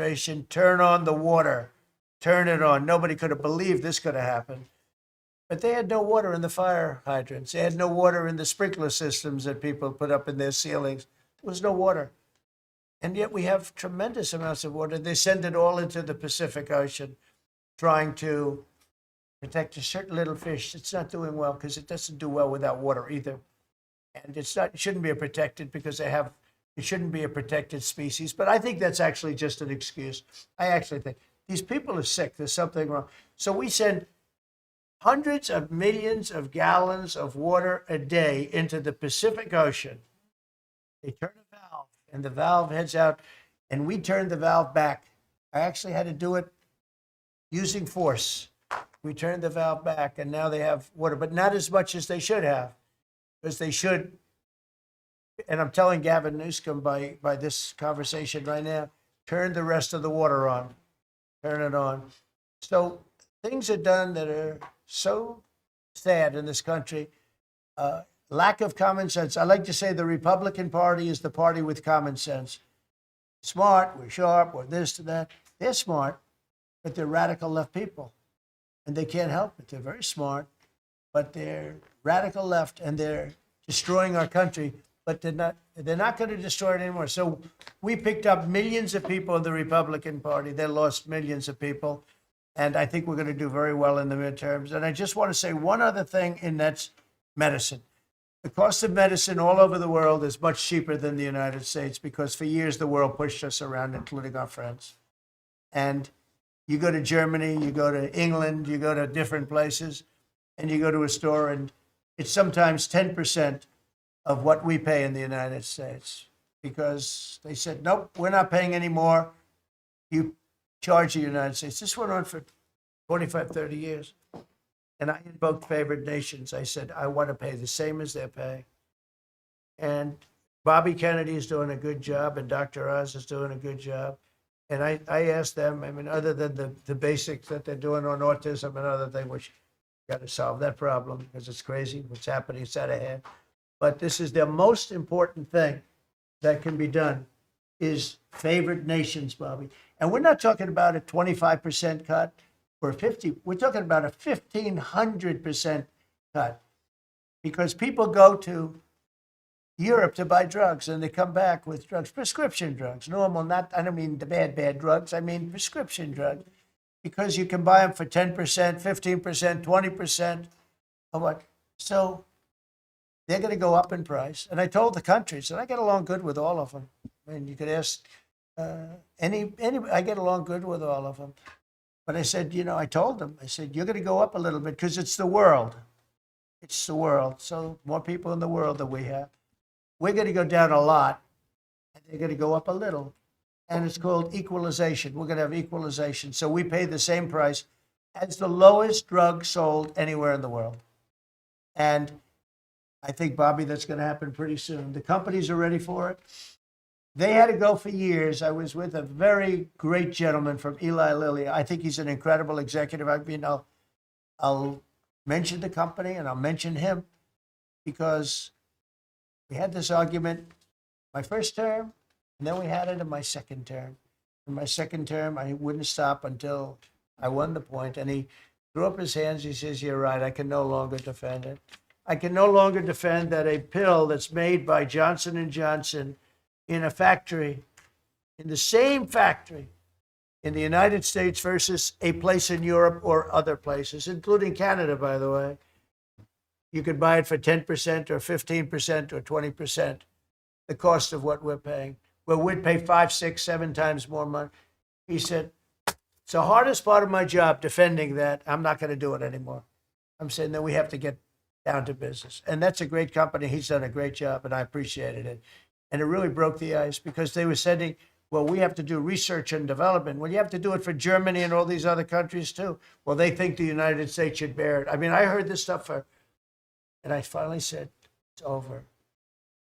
administration, turn on the water, turn it on. Nobody could have believed this could have happened. But they had no water in the fire hydrants. They had no water in the sprinkler systems that people put up in their ceilings. There was no water. And yet we have tremendous amounts of water. They send it all into the Pacific Ocean, trying to protect a certain little fish. It's not doing well because it doesn't do well without water either. And it shouldn't be a protected because it shouldn't be a protected species. But I think that's actually just an excuse. I actually think these people are sick. There's something wrong. So we send hundreds of millions of gallons of water a day into the Pacific Ocean. They turn a valve and the valve heads out, and we turn the valve back. I actually had to do it using force. We turned the valve back, and now they have water, but not as much as they should have, because they should. And I'm telling Gavin Newsom by this conversation right now, turn the rest of the water on, turn it on. So things are done that are so sad in this country. Lack of common sense. I like to say the Republican Party is the party with common sense. Smart, we're sharp, we're this to that. They're smart, but they're radical left people. And they can't help it. They're very smart, but they're radical left, and they're destroying our country. But they're not going to destroy it anymore. So we picked up millions of people in the Republican Party. They lost millions of people. And I think we're going to do very well in the midterms. And I just want to say one other thing, and that's medicine. The cost of medicine all over the world is much cheaper than the United States because for years the world pushed us around, including our friends. And you go to Germany, you go to England, you go to different places, and you go to a store, and it's sometimes 10% of what we pay in the United States because they said, nope, we're not paying any more. You charge the United States. This went on for 25, 30 years. And I invoked favored nations. I said, I want to pay the same as they're paying. And Bobby Kennedy is doing a good job, and Dr. Oz is doing a good job. And I asked them, I mean, other than the basics that they're doing on autism and other things, which got to solve that problem because it's crazy what's happening, it's out of hand. But this is the most important thing that can be done is favored nations, Bobby. And we're not talking about a 25% cut or 50. We're talking about a 1,500% cut because people go to Europe to buy drugs and they come back with drugs, prescription drugs, normal, not, I don't mean the bad drugs, I mean prescription drugs, because you can buy them for 10%, 15%, 20% of what. So they're going to go up in price. And I told the countries, and I get along good with all of them. I mean, you could ask any, I get along good with all of them. But I said, I told them, I said, you're going to go up a little bit because it's the world. It's the world. So more people in the world than we have. We're going to go down a lot, and they're going to go up a little. And it's called equalization. We're going to have equalization. So we pay the same price as the lowest drug sold anywhere in the world. And I think, Bobby, that's going to happen pretty soon. The companies are ready for it. They had to go for years. I was with a very great gentleman from Eli Lilly. I think he's an incredible executive. I mean, I'll mention the company and I'll mention him because we had this argument my first term, and then we had it in my second term. In my second term, I wouldn't stop until I won the point. And he threw up his hands. He says, you're right. I can no longer defend it. I can no longer defend that a pill that's made by Johnson & Johnson in a factory, in the same factory in the United States versus a place in Europe or other places, including Canada, by the way, you could buy it for 10% or 15% or 20%, the cost of what we're paying. Well, we'd pay 5, 6, 7 times more money. He said, it's the hardest part of my job defending that. I'm not going to do it anymore. I'm saying that we have to get down to business. And that's a great company. He's done a great job, and I appreciated it. And it really broke the ice because they were sending, well, we have to do research and development. Well, you have to do it for Germany and all these other countries too. Well, they think the United States should bear it. I mean, I heard this stuff and I finally said, it's over.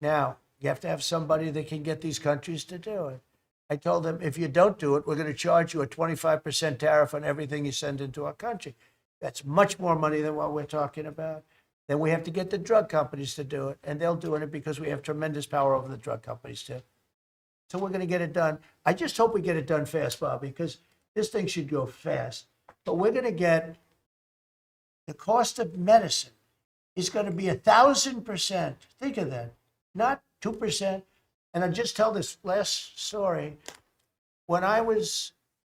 Now, you have to have somebody that can get these countries to do it. I told them, if you don't do it, we're going to charge you a 25% tariff on everything you send into our country. That's much more money than what we're talking about. Then we have to get the drug companies to do it, and they'll do it because we have tremendous power over the drug companies too. So we're going to get it done. I just hope we get it done fast, Bobby, because this thing should go fast. But we're going to get the cost of medicine is going to be 1,000%. Think of that, not 2%. And I'll just tell this last story. When I was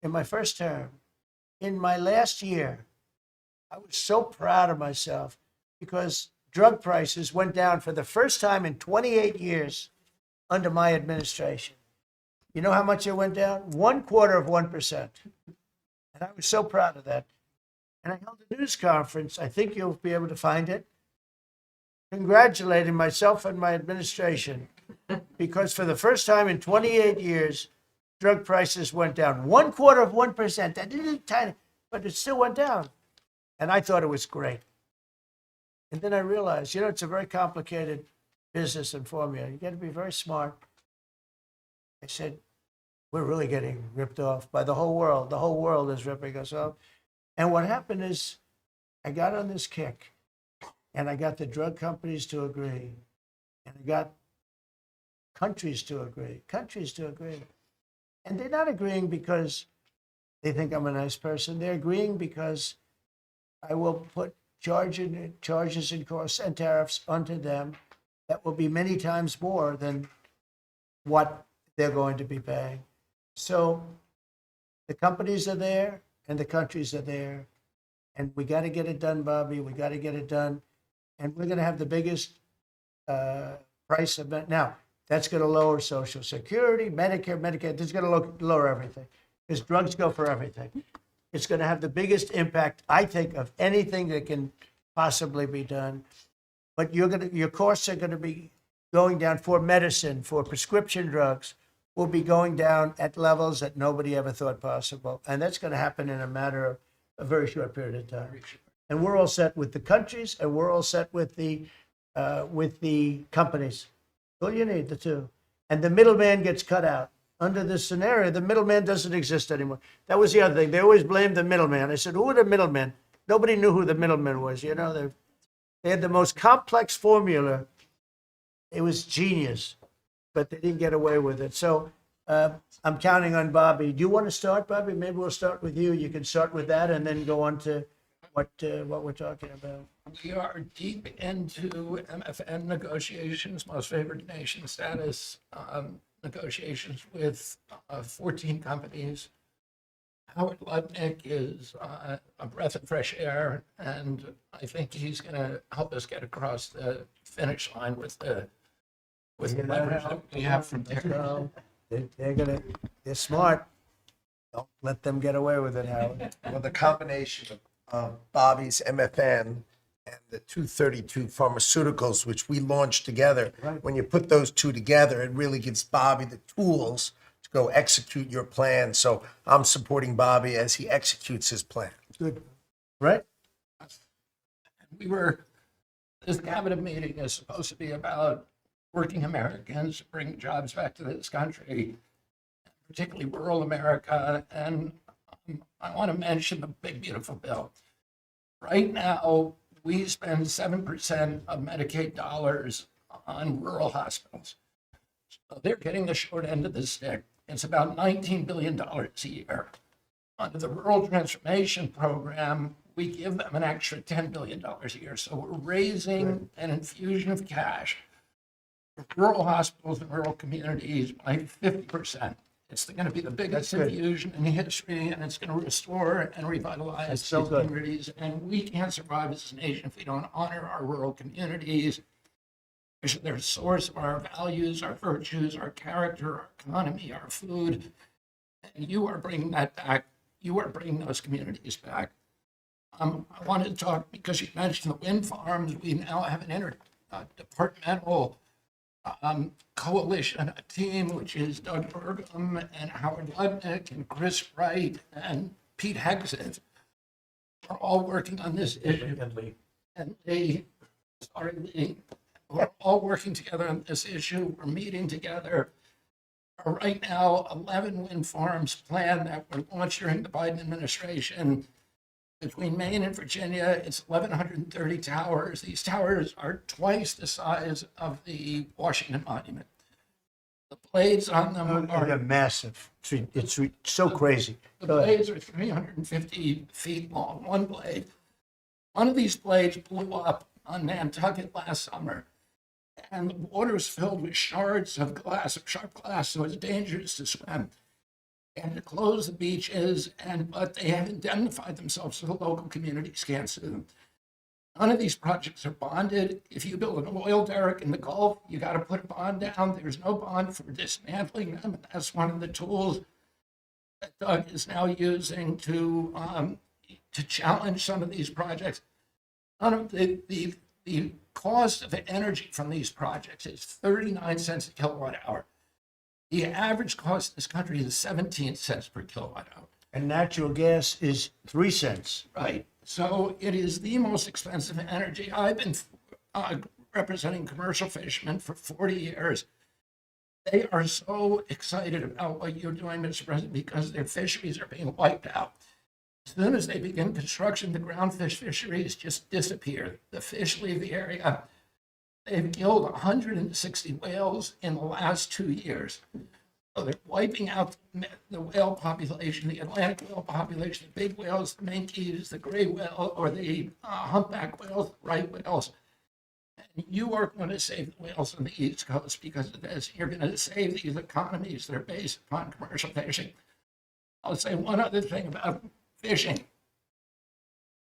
in my first term, in my last year, I was so proud of myself because drug prices went down for the first time in 28 years under my administration. You know how much it went down? 1/4%. And I was so proud of that. And I held a news conference. I think you'll be able to find it, congratulating myself and my administration because for the first time in 28 years, drug prices went down 1/4%. That isn't tiny, but it still went down. And I thought it was great. And then I realized, it's a very complicated business and formula. You got to be very smart. I said, we're really getting ripped off by the whole world. The whole world is ripping us off. And what happened is I got on this kick and I got the drug companies to agree. And I got countries to agree. And they're not agreeing because they think I'm a nice person. They're agreeing because I will put charges and costs and tariffs onto them that will be many times more than what they're going to be paying. So the companies are there and the countries are there. And we got to get it done, Bobby. We got to get it done. And we're going to have the biggest price of it. Now, that's going to lower Social Security, Medicare, This is going to lower everything because drugs go for everything. It's going to have the biggest impact, I think, of anything that can possibly be done. But your costs are going to be going down for medicine, for prescription drugs, will be going down at levels that nobody ever thought possible. And that's going to happen in a matter of a very short period of time. And we're all set with the countries, and we're all set with the companies. All you need, the two. And the middleman gets cut out. Under this scenario, the middleman doesn't exist anymore. That was the other thing. They always blamed the middleman. I said, who are the middlemen? Nobody knew who the middleman was. They had the most complex formula. It was genius, but they didn't get away with it. So I'm counting on Bobby. Do you want to start, Bobby? Maybe we'll start with you. You can start with that and then go on to what we're talking about. We are deep into MFN negotiations, most favored nation status negotiations with 14 companies. Howard Lutnick is a breath of fresh air, and I think he's going to help us get across the finish line with the leverage that we have from there. They're smart. Don't let them get away with it, Howard. Well, the combination of Bobby's MFN and the 232 pharmaceuticals, which we launched together, Right. when you put those two together, it really gives Bobby the tools to go execute your plan. So I'm supporting Bobby as he executes his plan. Good. Right? This cabinet meeting is supposed to be about working Americans, bring jobs back to this country, particularly rural America. And I want to mention the big, beautiful bill. Right now, we spend 7% of Medicaid dollars on rural hospitals. So they're getting the short end of the stick. It's about $19 billion a year. Under the Rural Transformation Program, we give them an extra $10 billion a year. So we're raising an infusion of cash for rural hospitals and rural communities by 50%. It's going to be the biggest infusion in history, and it's going to restore and revitalize these communities. And we can't survive as a nation if we don't honor our rural communities, which are the source of our values, our virtues, our character, our economy, our food. And you are bringing that back. You are bringing those communities back. I wanted to talk, because you mentioned the wind farms, we now have an interdepartmental coalition, a team, which is Doug Burgum and Howard Lutnick and Chris Wright and Pete Hegseth, are all working on this issue. And we're all working together on this issue. We're meeting together. Right now, 11 wind farms planned that were launched during the Biden administration. Between Maine and Virginia, it's 1,130 towers. These towers are twice the size of the Washington Monument. The blades on them They're are massive. It's so crazy. the Go ahead. blades are 350 feet long. One blade. One of these blades blew up on Nantucket last summer, and the water was filled with shards of glass, of sharp glass, so it's dangerous to swim. And to close the beaches, but they have indemnified themselves so the local communities can't sue them. None of these projects are bonded. If you build an oil derrick in the Gulf, you got to put a bond down. There's no bond for dismantling them. And that's one of the tools that Doug is now using to challenge some of these projects. None of the cost of energy from these projects is 39 cents a kilowatt hour. The average cost in this country is 17 cents per kilowatt hour. And natural gas is 3 cents. Right. So it is the most expensive energy. I've been representing commercial fishermen for 40 years. They are so excited about what you're doing, Mr. President, because their fisheries are being wiped out. As soon as they begin construction, the groundfish fisheries just disappear. The fish leave the area. They've killed 160 whales in the last 2 years. So they're wiping out the whale population, the Atlantic whale population, the big whales, the minkies, the gray whale, or the humpback whales, the right whales. And you are going to save the whales on the East Coast because of this. You're going to save these economies that are based upon commercial fishing. I'll say one other thing about fishing.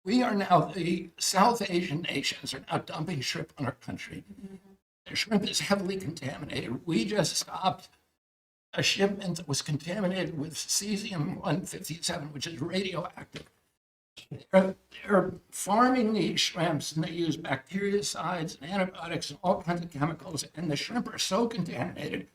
We are now, the South Asian nations are now dumping shrimp on our country. The shrimp is heavily contaminated. We just stopped a shipment that was contaminated with cesium-157, which is radioactive. They're farming these shrimps, and they use bactericides and antibiotics and all kinds of chemicals, and the shrimp are so contaminated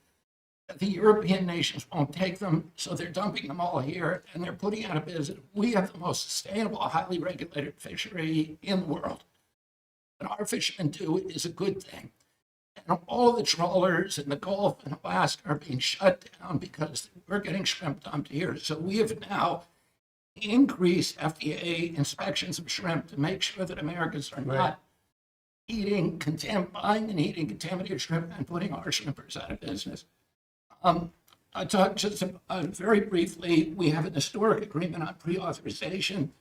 that the European nations won't take them, so they're dumping them all here, and they're putting out of business. We have the most sustainable, highly regulated fishery in the world. What our fishermen do is a good thing. And all the trawlers in the Gulf and Alaska are being shut down because we're getting shrimp dumped here. So we have now increased FDA inspections of shrimp to make sure that Americans are not buying and eating contaminated shrimp and putting our shrimpers out of business. I talked just very briefly, we have an historic agreement on pre-authorization.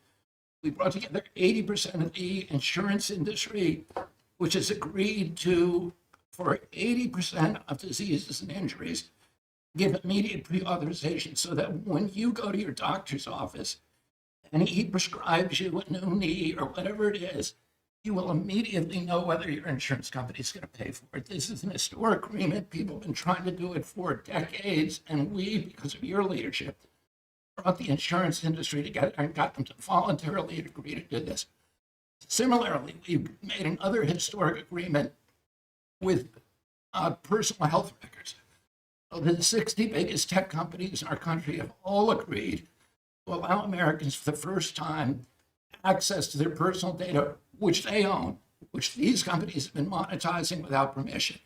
We brought together 80% of the insurance industry, which has agreed to, for 80% of diseases and injuries, give immediate pre-authorization so that when you go to your doctor's office and he prescribes you a new knee or whatever it is, you will immediately know whether your insurance company is going to pay for it. This is an historic agreement. People have been trying to do it for decades, and we, because of your leadership, brought the insurance industry together and got them to voluntarily agree to do this. Similarly, we've made another historic agreement with personal health records. So the 60 biggest tech companies in our country have all agreed to allow Americans for the first time access to their personal data, which they own, which these companies have been monetizing without permission.